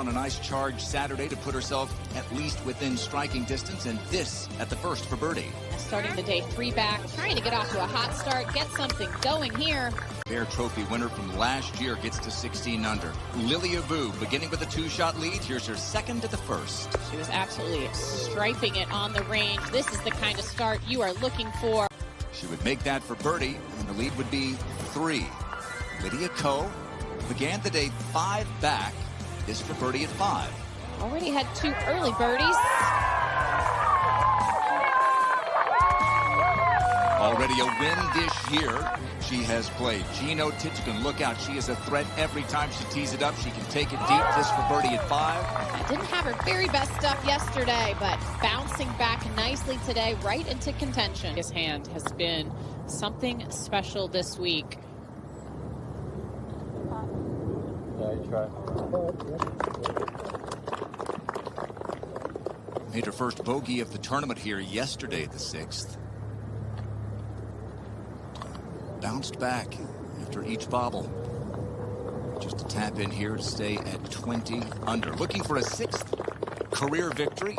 on a nice charge Saturday to put herself at least within striking distance, and this at the first for birdie. Starting the day 3 back, trying to get off to a hot start, get something going here. Bear Trophy winner from last year gets to 16 under. Lilia Vu beginning with a 2-shot lead. Here's her second to the first. She was absolutely striping it on the range. This is the kind of start you are looking for. She would make that for birdie, and the lead would be 3. Lydia Ko began the day 5 back. This for birdie at 5. Already had 2 early birdies. Already a win this year. She has played. Gino Titchkin, look out. She is a threat every time she tees it up. She can take it deep. This for birdie at 5. I didn't have her very best stuff yesterday, but bouncing back nicely today, right into contention. His hand has been something special this week. Made her first bogey of the tournament here yesterday at the 6th. Bounced back after each bobble. Just to tap in here to stay at 20 under. Looking for a 6th career victory.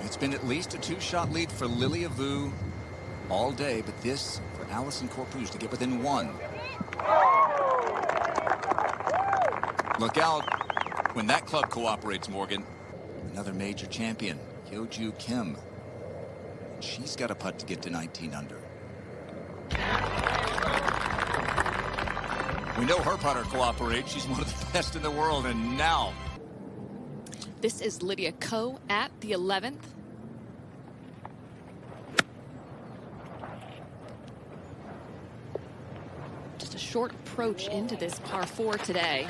It's been at least a 2-shot lead for Lilia Vu all day, but this for Allison Corpus to get within 1. Look out when that club cooperates, Morgan. Another major champion, Hyo Joo Kim. She's got a putt to get to 19 under. We know her putter cooperates. She's one of the best in the world, and now. This is Lydia Ko at the 11th. Just a short approach into this par 4 today.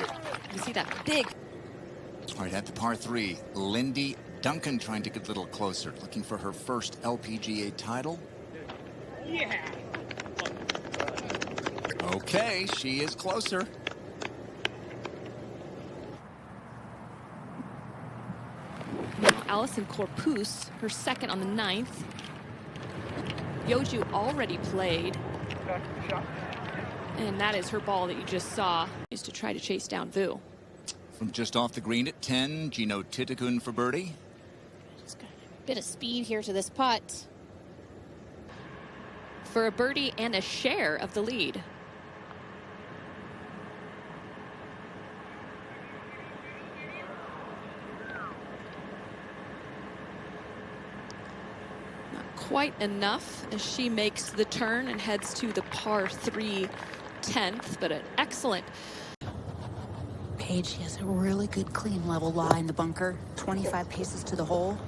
You see that big. All right, at the par 3, Lindy Duncan trying to get a little closer, looking for her first LPGA title. Yeah. Okay, she is closer. Now Allison Corpus, her second on the 9th. Hyo Joo already played. And that is her ball that you just saw, is to try to chase down Vu. From just off the green at 10, Gino Titikun for birdie. Just got a bit of speed here to this putt. For a birdie and a share of the lead. Not quite enough as she makes the turn and heads to the par 3 10th, but an excellent. Paige, she has a really good clean level lie in the bunker, 25 paces to the hole.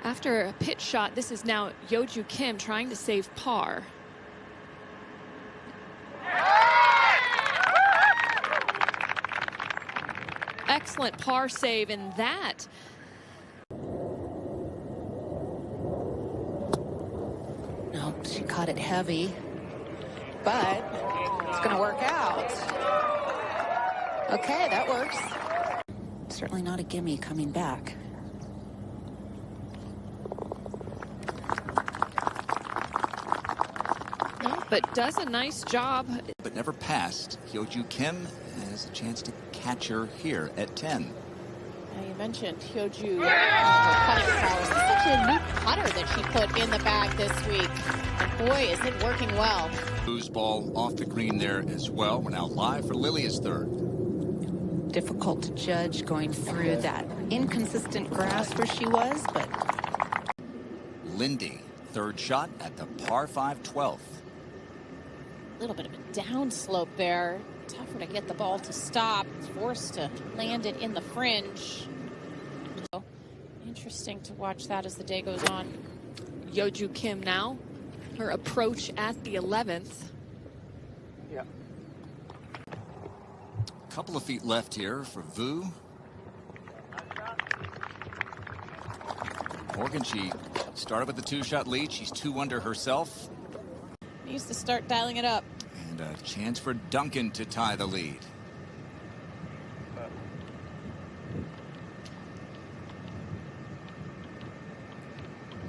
After a pitch shot, this is now Hyo Joo Kim trying to save par. Excellent par save in that. No, she caught it heavy, but it's going to work out. Okay, that works. Certainly not a gimme coming back. But does a nice job. But never passed. Hyo Joo Kim has a chance to catch her here at 10. Now you mentioned Hyo Joo, her putting prowess. This is actually a new putter that she put in the bag this week. And boy, is it working well. Vu's ball off the green there as well. We're now live for Lilia's third. Difficult to judge going through that inconsistent grass where she was, but. Lindy, third shot at the par 5 12th. A little bit of a down slope there. Tougher to get the ball to stop. Forced to land it in the fringe. So interesting to watch that as the day goes on. Hyo Joo Kim now. Her approach at the 11th. Yeah. Couple of feet left here for Vu. Morgan, she started with the 2-shot lead. She's 2 under herself. Needs to start dialing it up. And a chance for Duncan to tie the lead.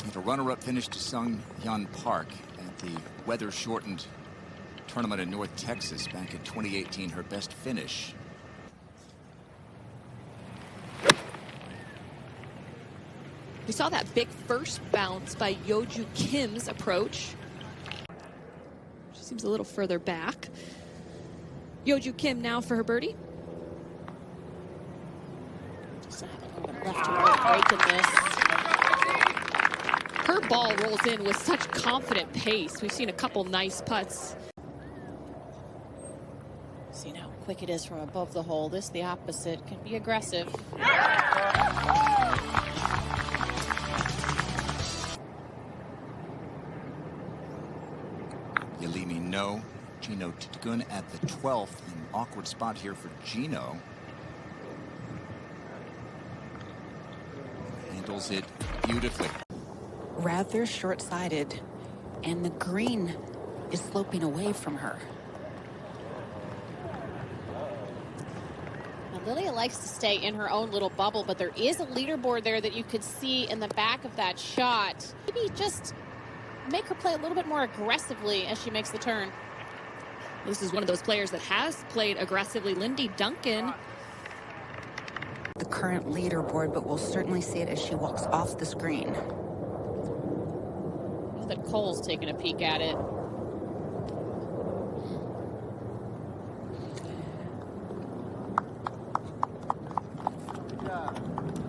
And a runner-up finish to Sung Hyun Park at the weather-shortened tournament in North Texas back in 2018, her best finish. We saw that big first bounce by Hyo Joo Kim's approach. She seems a little further back. Hyo Joo Kim now for her birdie. Just have a little bit left to right break in this. Her ball rolls in with such confident pace. We've seen a couple nice putts. See how quick it is from above the hole. This, the opposite, can be aggressive. You leave me no. Gino Titgun at the 12th. An awkward spot here for Gino. Handles it beautifully. Rather short-sighted, and the green is sloping away from her. Now, Lilia likes to stay in her own little bubble, but there is a leaderboard there that you could see in the back of that shot. Maybe just make her play a little bit more aggressively as she makes the turn. This is one of those players that has played aggressively. Lindy Duncan. The current leaderboard, but we'll certainly see it as she walks off the screen. I know that Cole's taking a peek at it.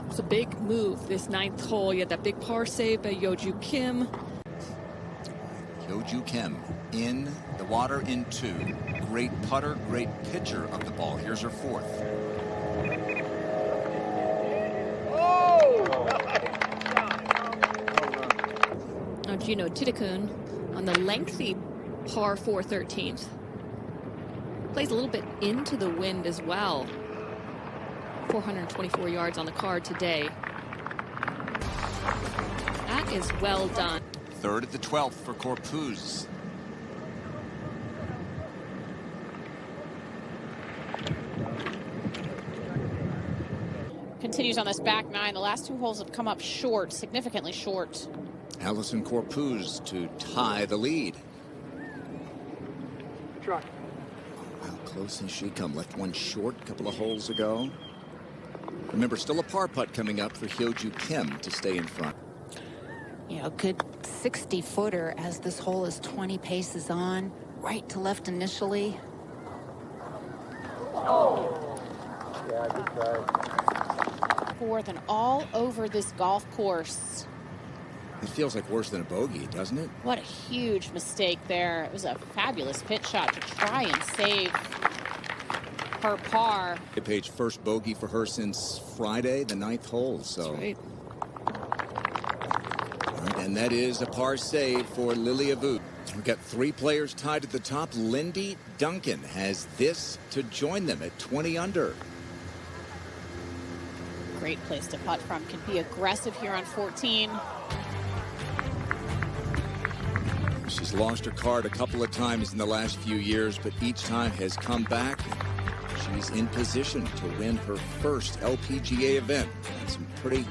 It's a big move, this ninth hole. You had that big par save by Hyo Joo Kim. Hyo Joo Kim in the water in 2. Great putter, great pitcher of the ball. Here's her 4th. Now Gino Titgun on the lengthy par 4 13th. Plays a little bit into the wind as well. 424 yards on the card today. That is well done. 3rd at the 12th for Corpus. Continues on this back 9. The last 2 holes have come up short, significantly short. Allison Corpus to tie the lead. Truck. How close has she come? Left one short a couple of holes ago. Remember, still a par putt coming up for Hyo Joo Kim to stay in front. You know, good 60-footer as this hole is 20 paces on, right to left initially. Yeah, good try. 4th and all over this golf course. It feels like worse than a bogey, doesn't it? What a huge mistake there. It was a fabulous pitch shot to try and save her par. Page first bogey for her since Friday, the 9th hole. So. That's right. And that is a par save for Lilia Vu. We've got 3 players tied at the top. Lindy Duncan has this to join them at 20 under. Great place to putt from. Can be aggressive here on 14. She's lost her card a couple of times in the last few years, but each time has come back. She's in position to win her first LPGA event. And some pretty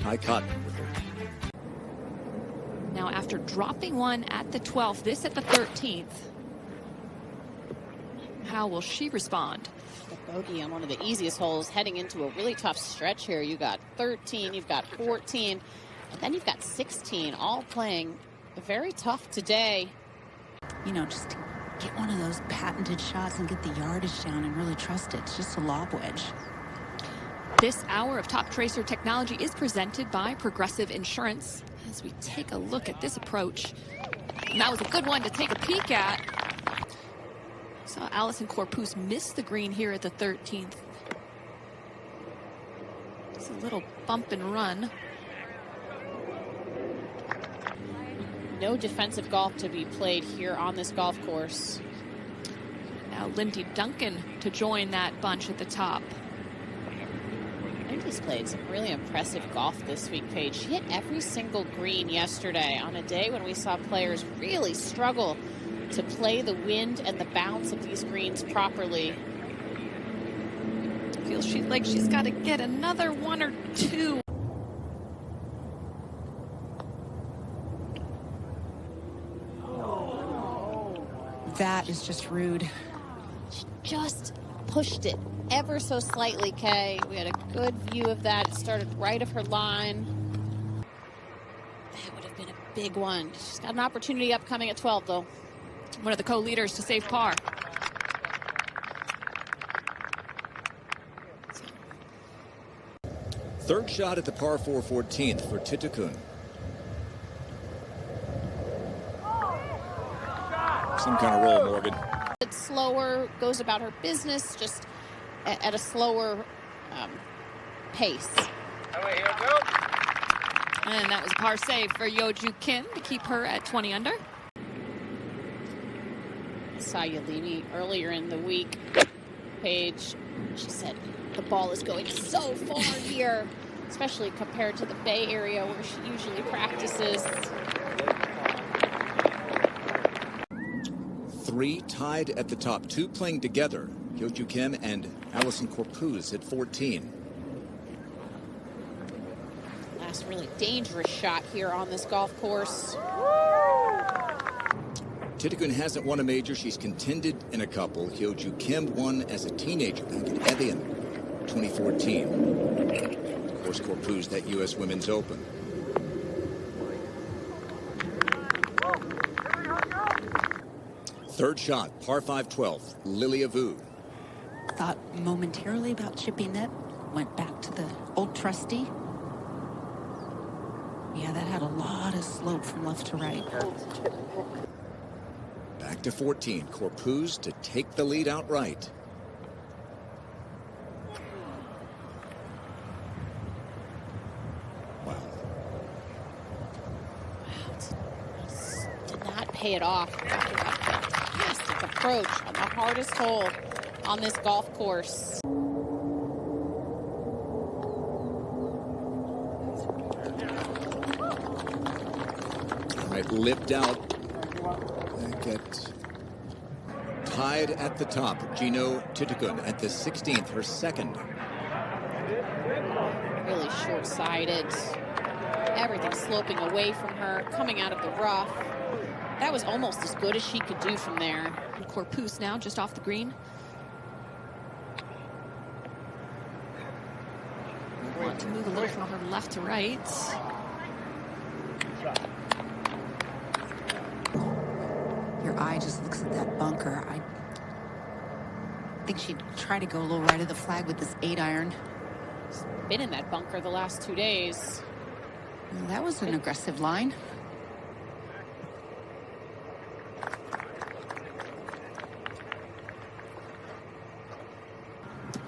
high cotton with her. Now after dropping one at the 12th, this at the 13th. How will she respond? The bogey on one of the easiest holes, heading into a really tough stretch here. You got 13, you've got 14, and then you've got 16, all playing very tough today. You know, just get one of those patented shots and get the yardage down and really trust it. It's just a lob wedge. This hour of Top Tracer technology is presented by Progressive Insurance. As we take a look at this approach, and that was a good one to take a peek at. Saw Allison Corpus miss the green here at the 13th. It's a little bump and run. No defensive golf to be played here on this golf course. Now Lindy Duncan to join that bunch at the top. Lindy's played some really impressive golf this week, Paige. She hit every single green yesterday on a day when we saw players really struggle to play the wind and the bounce of these greens properly. Feels like she's got to get another 1 or 2. That is just rude. She just pushed it ever so slightly, Kay. We had a good view of that. It started right of her line. That would have been a big one. She's got an opportunity upcoming at 12, though. One of the co-leaders to save par. Third shot at the par 4 14th for Titukun. Some kind of roll, Morgan. It's slower, goes about her business, just at a slower pace. And that was a par save for Hyo Joo Kim to keep her at 20 under. I saw Yelini earlier in the week. Paige, she said the ball is going so far here, especially compared to the Bay Area where she usually practices. 3 tied at the top, 2 playing together. Hyo Joo Kim and Allison Corpus at 14. Last really dangerous shot here on this golf course. Titukun hasn't won a major. She's contended in a couple. Hyo Joo Kim won as a teenager back in Evian 2014. Of course, Corpus, that U.S. Women's Open. Third shot, par 5 12th, Lilia Vu. Thought momentarily about chipping it. Went back to the old trusty. Yeah, that had a lot of slope from left to right. Back to 14, Corpus to take the lead outright. Wow. Did not pay it off. Fantastic approach on the hardest hole on this golf course. Right, lipped out. Get tied at the top. Gino Titukun at the 16th, her second. Really short-sighted. Everything sloping away from her, coming out of the rough. That was almost as good as she could do from there. And Corpus now just off the green. Want to move a little from her left to right. Your eye just looks at that bunker. I think she'd try to go a little right of the flag with this 8-iron. Been in that bunker the last 2 days. Well, that was an aggressive line.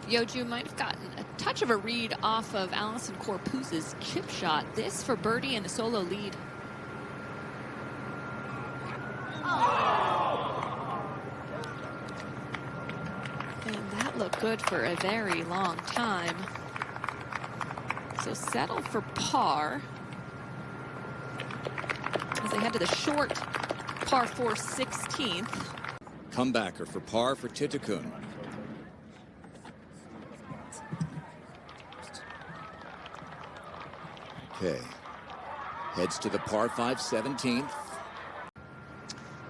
Hyo Joo might have gotten a touch of a read off of Allison Corpus's chip shot. This for birdie and the solo lead. And that looked good for a very long time. So settled for par as they head to the short par 4 16th. Comebacker for par for Titukun. Okay. Heads to the par 5 17th.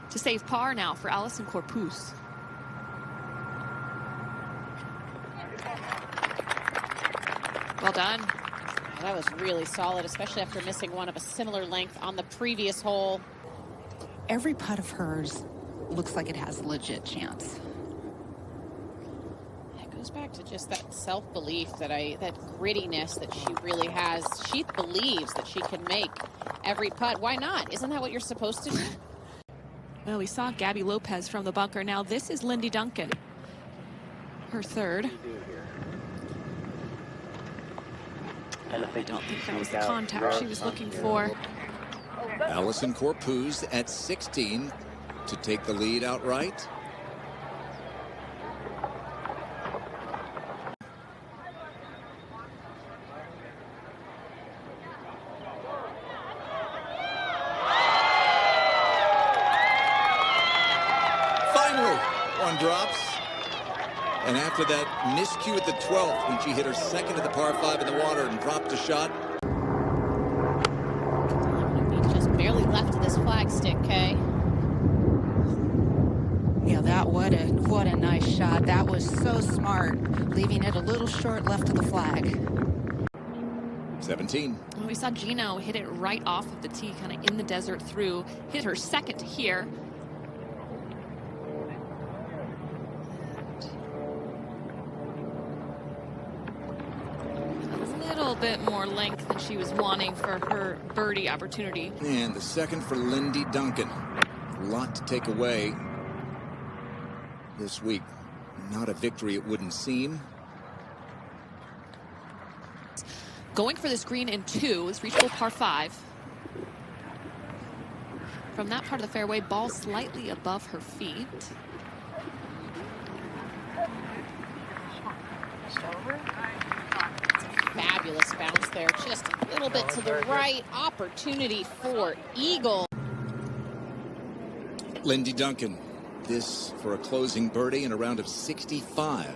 To save par now for Allison Corpus. Well done. That was really solid, especially after missing one of a similar length on the previous hole. Every putt of hers looks like it has a legit chance. It goes back to just that self-belief, that grittiness that she really has. She believes that she can make every putt. Why not? Isn't that what you're supposed to do? Well, we saw Gabby Lopez from the bunker. Now this is Lindy Duncan. Her third. I don't think that was the contact she was looking for. Allison Corpus at 16 to take the lead outright. Finally, one drops. And after that miscue at the 12th, when she hit her second of the par 5 in the water and dropped a shot. Just barely left of this flag stick, Kay. What a nice shot. That was so smart, leaving it a little short left of the flag. 17. Well, we saw Gino hit it right off of the tee, kind of in the desert through, hit her second here. A little bit more length than she was wanting for her birdie opportunity. And the second for Lindy Duncan. A lot to take away this week. Not a victory, it wouldn't seem. Going for this green in 2 is reachable par 5. From that part of the fairway, ball slightly above her feet. Fabulous bounce there, just a little bit to the right. Opportunity for eagle. Lindy Duncan, this for a closing birdie in a round of 65.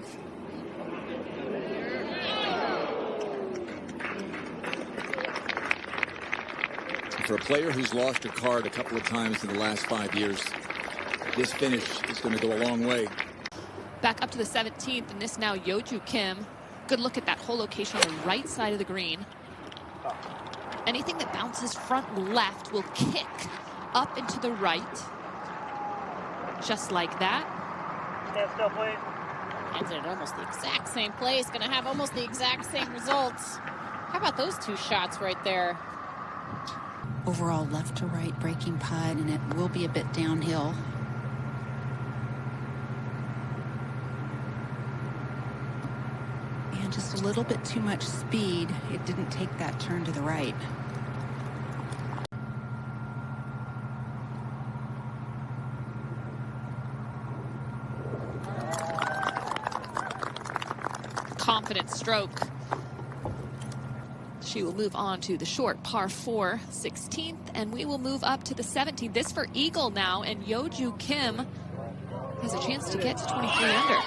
For a player who's lost her card a couple of times in the last 5 years, this finish is going to go a long way. Back up to the 17th, and this now Hyo Joo Kim. Good look at that whole location on the right side of the green. Anything that bounces front left will kick up into the right. Just like that. Stand still, please. Ends it at almost the exact same place. Going to have almost the exact same results. How about those 2 shots right there? Overall left to right breaking putt, and it will be a bit downhill. And just a little bit too much speed. It didn't take that turn to the right. Confident stroke. She will move on to the short par 4, 16th, and we will move up to the 17th. This for eagle now, and Hyo Joo Kim has a chance to get to 23 under.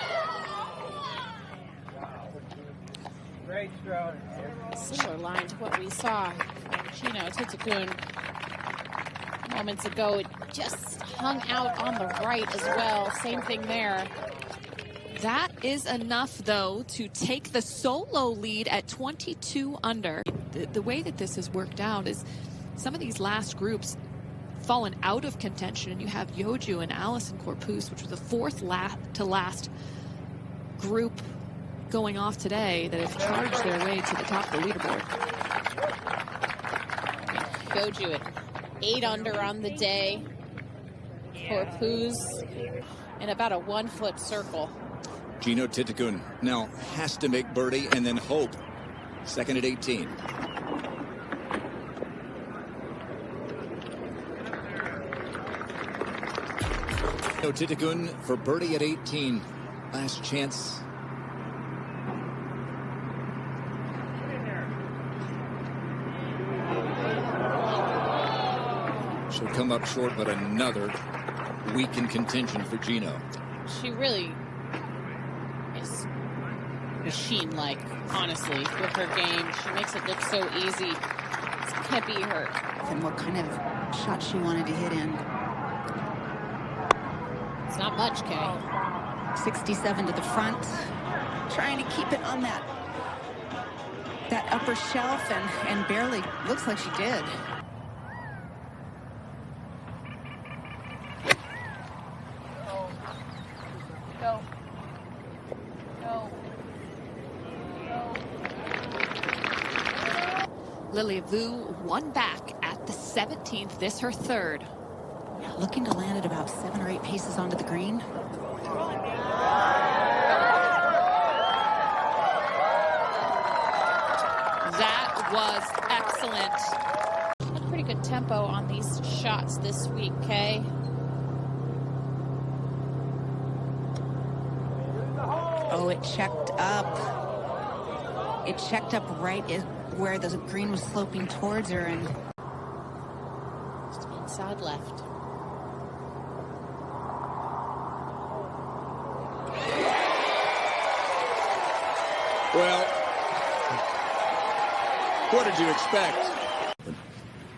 Great stroke. Similar line to what we saw from Gino Titakun moments ago. It just hung out on the right as well. Same thing there. That is enough, though, to take the solo lead at 22 under. The way that this has worked out is some of these last groups fallen out of contention, and you have Hyo Joo and Allison Corpus, which was the 4th to last group going off today, that have charged their way to the top of the leaderboard. Hyo Joo at 8 under on the day. Corpus in about a 1-foot circle. Gino Titakun now has to make birdie and then hope. Second at 18. Gino Titakun for birdie at 18. Last chance. She'll come up short, but another week in contention for Gino. She really is machine-like, honestly, with her game. She makes it look so easy. This can't be her. And what kind of shot she wanted to hit in. It's not much, Kay. 67 to the front, trying to keep it on that upper shelf, and barely looks like she did. Lily Vu one back at the 17th. This her 3rd. Looking to land at about 7 or 8 paces onto the green. That was excellent. A pretty good tempo on these shots this week, Kay. Oh, it checked up. It checked up right where the green was sloping towards her, and just inside left. Well, what did you expect?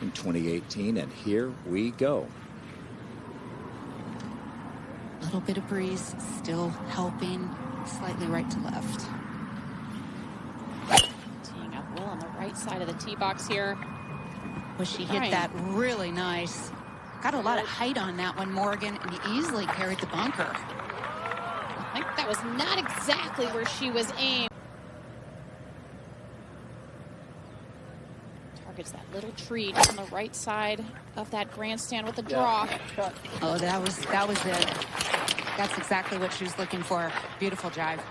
In 2018, and here we go. little bit of breeze, still helping, slightly right to left. Teeing up well on the right side of the tee box here. Well, she hit that really nice. Got a lot of height on that one, Morgan, and he easily carried the bunker. I think that was not exactly where she was aimed. Targets that little tree on the right side of that grandstand with the draw. Oh, that was it. That's exactly what she was looking for. Beautiful drive.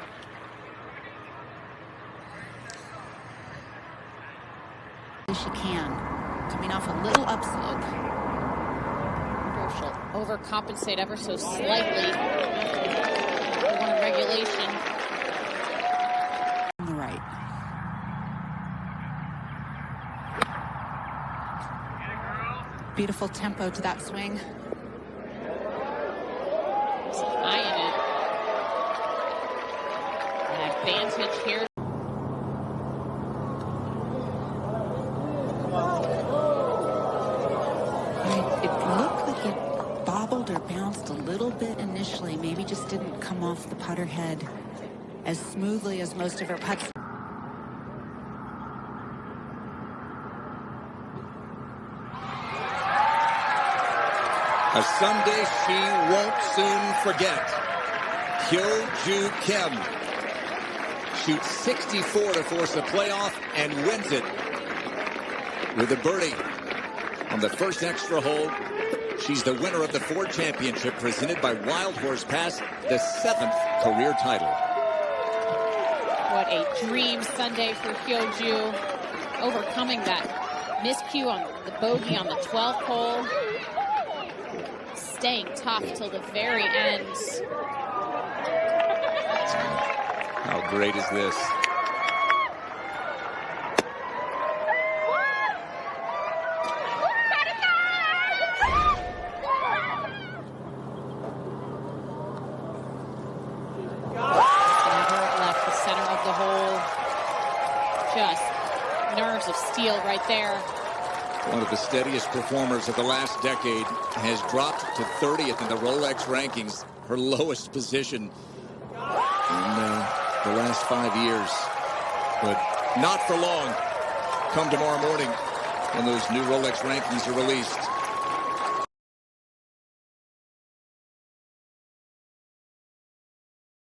She can. Coming off a little upslope. She'll overcompensate ever so slightly. One regulation. On the right. Beautiful tempo to that swing. High in it. An advantage here. It looked like it bobbled or bounced a little bit initially. Maybe just didn't come off the putter head as smoothly as most of her putts. A Sunday she won't soon forget. Hyo Joo Kim shoots 64 to force a playoff and wins it with a birdie on the first extra hole. She's the winner of the Ford Championship presented by Wild Horse Pass, the 7th career title. What a dream Sunday for Hyo Joo, overcoming that miscue on the bogey on the 12th hole. Staying tough till the very end. How great is this? Left the center of the hole. Just nerves of steel right there. One of the steadiest performers of the last decade has dropped to 30th in the Rolex rankings, her lowest position in the last 5 years. But not for long. Come tomorrow morning when those new Rolex rankings are released.